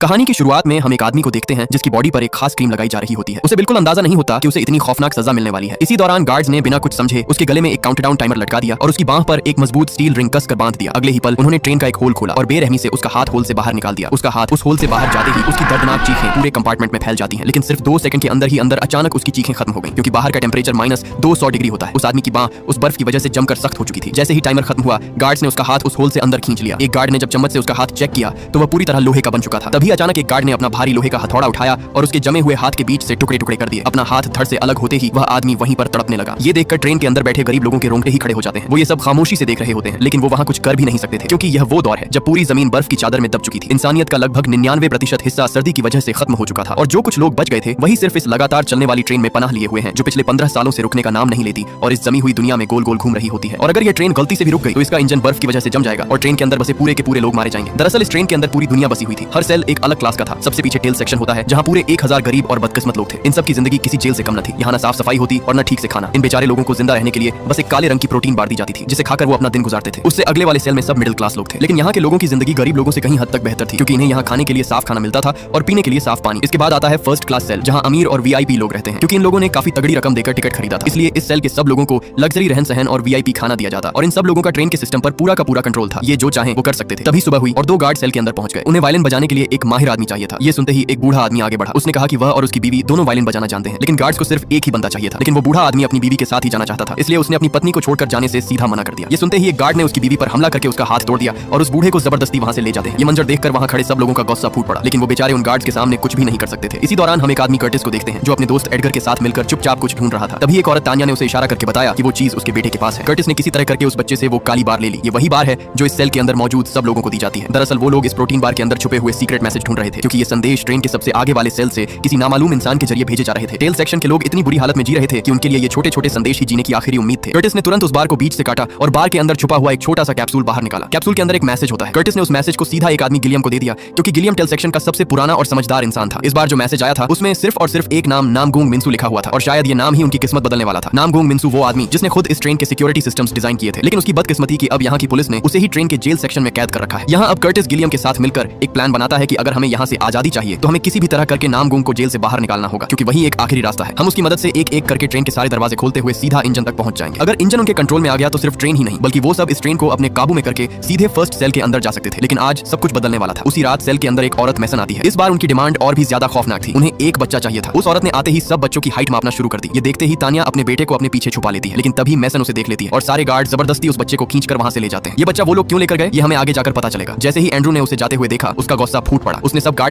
कहानी की शुरुआत में हम एक आदमी को देखते हैं जिसकी बॉडी पर एक खास क्रीम लगाई जा रही होती है। उसे बिल्कुल अंदाजा नहीं होता कि उसे इतनी खौफनाक सजा मिलने वाली है। इसी दौरान गार्ड्स ने बिना कुछ समझे उसके गले में एक काउंटडाउन टाइमर लटका दिया और उसकी बांह पर एक मजबूत स्टील रिंग कसकर बांध दिया। अगले ही पल उन्होंने ट्रेन का एक होल खोला और बेरहमी से उसका हाथ होल से बाहर निकाल दिया। उसका हाथ उस होल से बाहर जाते ही उसकी दर्दनाक चीखें पूरे कंपार्टमेंट में फैल जाती हैं। लेकिन सिर्फ 2 सेकंड के अंदर ही अचानक उसकी चीखें खत्म हो गई, क्योंकि बाहर का टेम्परेचर -200 डिग्री होता है। उस आदमी की बांह उस बर्फ की वजह से जमकर सख्त हो चुकी थी। जैसे ही टाइमर खत्म हुआ, गार्ड्स ने उसका हाथ उस होल से अंदर खींच लिया। एक गार्ड ने जब चम्मच से उसका हाथ चेक किया तो वह पूरी तरह लोहे का बन चुका था। तभी अचानक एक गार्ड ने अपना भारी लोहे का हथौड़ा उठाया और उसके जमे हुए हाथ के बीच से टुकड़े टुकड़े कर दिए। अपना हाथ धड़ से अलग होते ही वह आदमी वहीं पर तड़पने लगा। ये देखकर ट्रेन के अंदर बैठे गरीब लोगों के रोंगटे ही खड़े हो जाते हैं। वो ये सब खामोशी से देख रहे होते हैं, लेकिन वो वहां कुछ कर भी नहीं सकते थे, क्योंकि यह वो दौर है जब पूरी जमीन बर्फ की चादर में दब चुकी थी। इंसानियत का लगभग 99% हिस्सा सर्दी की वजह से खत्म हो चुका था और जो कुछ लोग बच गए थे वही सिर्फ इस लगातार चलने वाली ट्रेन में पनाह लिए हुए हैं, जो पिछले 15 सालों से रुकने का नाम नहीं लेती और इस जमी हुई दुनिया में गोल गोल घूम रही होती है। और अगर यह ट्रेन गलती से भी रुक गई तो इसका इंजन बर्फ की वजह से जम जाएगा और ट्रेन के अंदर बसे पूरे के पूरे लोग मारे जाएंगे। दरअसल इस ट्रेन के अंदर पूरी दुनिया बसी हुई थी। हर सेल एक अलग क्लास का था। सबसे पीछे टेल सेक्शन होता है, जहां पूरे 1000 गरीब और बदकिस्मत लोग थे। इन सब की जिंदगी किसी जेल से कम न थी। यहाँ न साफ सफाई होती और न ठीक से खाना। इन बेचारे लोगों को जिंदा रहने के लिए बस एक काले रंग की प्रोटीन बार दी जाती थी, जिसे खाकर वो अपना दिन गुजारते थे। उससे अगले वाले सेल में सब मिडिल क्लास लोग थे। लेकिन यहाँ के लोगों की जिंदगी गरीब लोगों से कहीं हद तक बेहतर थी, क्योंकि इन्हें यहाँ खाने के लिए साफ खाना मिलता था और पीने के लिए साफ पानी। इसके बाद आता है फर्स्ट क्लास सेल, जहाँ अमीर और वीआईपी लोग रहते हैं, क्योंकि इन लोगों ने काफी तगड़ी रकम देकर टिकट खरीदा था। इसलिए इस सेल के सब लोगों को लग्जरी रहन सहन और वीआईपी खाना दिया जाता और इन सब लोगों का ट्रेन के सिस्टम पर पूरा का पूरा कंट्रोल था। ये जो चाहे वो कर सकते थे। तभी सुबह हुई और 2 गार्ड सेल के अंदर पहुंच गए। उन्हें वायलिन बजाने के लिए एक माहिर आदमी चाहिए था। ये सुनते ही एक बूढ़ा आदमी आगे बढ़ा। उसने कहा कि वह और उसकी बीवी दोनों वायलिन बजाना जानते हैं, लेकिन गार्ड्स को सिर्फ एक ही बंदा चाहिए था। लेकिन वो बूढ़ा आदमी अपनी बीवी के साथ ही जाना चाहता था, इसलिए उसने अपनी पत्नी को छोड़कर जाने से सीधा मना कर दिया। ये सुनते ही एक गार्ड ने उसकी बीवी पर हमला करके उसका हाथ तोड़ दिया और उस बूढ़े को जबरदस्ती वहां से ले जाते हैं। ये मंजर देखकर वहां खड़े सब लोगों का गुस्सा फूट पड़ा, लेकिन वो बेचारे उन गार्ड्स के सामने कुछ भी नहीं कर सकते थे। इसी दौरान हम एक आदमी कर्टिस को देखते हैं, जो अपने दोस्त एडगर के साथ मिलकर चुपचाप कुछ ढूंढ रहा था। तभी एक औरत तानिया ने उसे इशारा करके बताया कि वो चीज उसके बेटे के पास है। कर्टिस ने किसी तरह करके उस बच्चे से वो काली बार ले ली। ये वही बार है जो इस सेल के अंदर मौजूद सब लोगों को दी जाती है। दरअसल वो लोग इस प्रोटीन बार के अंदर छुपे हुए सीक्रेट मैसेज ढूंढ रहे थे, क्योंकि ये संदेश ट्रेन के सबसे आगे वाले सेल से किसी नामालूम इंसान के जरिए भेजे जा रहे थे। टेल सेक्शन के लोग इतनी बुरी हालत में जी रहे थे कि उनके लिए ये छोटे छोटे संदेश ही जीने की आखिरी उम्मीद थे। कर्टिस ने तुरंत उस बार को बीच से काटा और बार के अंदर छुपा हुआ एक छोटा सा कैप्सूल बाहर निकाला। कैप्सूल के अंदर एक मैसेज होता है। कर्टिस ने उस मैसेज को सीधा एक आदमी गिलियम को दे दिया, क्योंकि गिलियम टेल सेक्शन का सबसे पुराना और समझदार इंसान था। इस बार जो मैसेज आया था उसमें सिर्फ और सिर्फ एक नाम नामगुंग मिंसू लिखा हुआ था, और शायद ये नाम ही उनकी किस्मत बदलने वाला था। नामगुंग मिंसू वो आदमी जिसने खुद इस ट्रेन के सिक्योरिटी सिस्टम्स डिजाइन किए थे, लेकिन उसकी बदकिस्मती की अब यहाँ की पुलिस ने उसे ही ट्रेन के जेल सेक्शन में कैद कर रखा है। यहाँ अब कर्टिस गिलियम के साथ मिलकर एक प्लान बनाता है कि अगर हमें यहाँ से आजादी चाहिए तो हमें किसी भी तरह करके नामगुंग को जेल से बाहर निकालना होगा, क्योंकि वही एक आखिरी रास्ता है। हम उसकी मदद से एक एक करके ट्रेन के सारे दरवाजे खोलते हुए सीधा इंजन तक पहुंच जाएंगे। अगर इंजन उनके कंट्रोल में आ गया तो सिर्फ ट्रेन ही नहीं बल्कि वो सब इस ट्रेन को अपने काबू में करके सीधे फर्स्ट सेल के अंदर जा सकते थे। लेकिन आज सब कुछ बदलने वाला था। उसी रात सेल के अंदर एक औरत मैसन आती है। इस बार उनकी डिमांड और भी ज्यादा खौफनाक थी। उन्हें एक बच्चा चाहिए था। उस औरत ने आते ही सब बच्चों की हाइट मापना शुरू कर दी। ये देखते ही तानिया अपने बेटे को अपने पीछे छुपा लेती है, लेकिन तभी मैसन उसे देख लेती है और सारे गार्ड जबरदस्ती उस बच्चे को खींचकर वहां से ले जाते हैं। ये बच्चा वो लोग क्यों लेकर गए ये हमें आगे जाकर पता चलेगा। जैसे ही एंड्रू ने उसे जाते हुए देखा, उसका गुस्सा फूट पड़ा। उसने सब गार्ड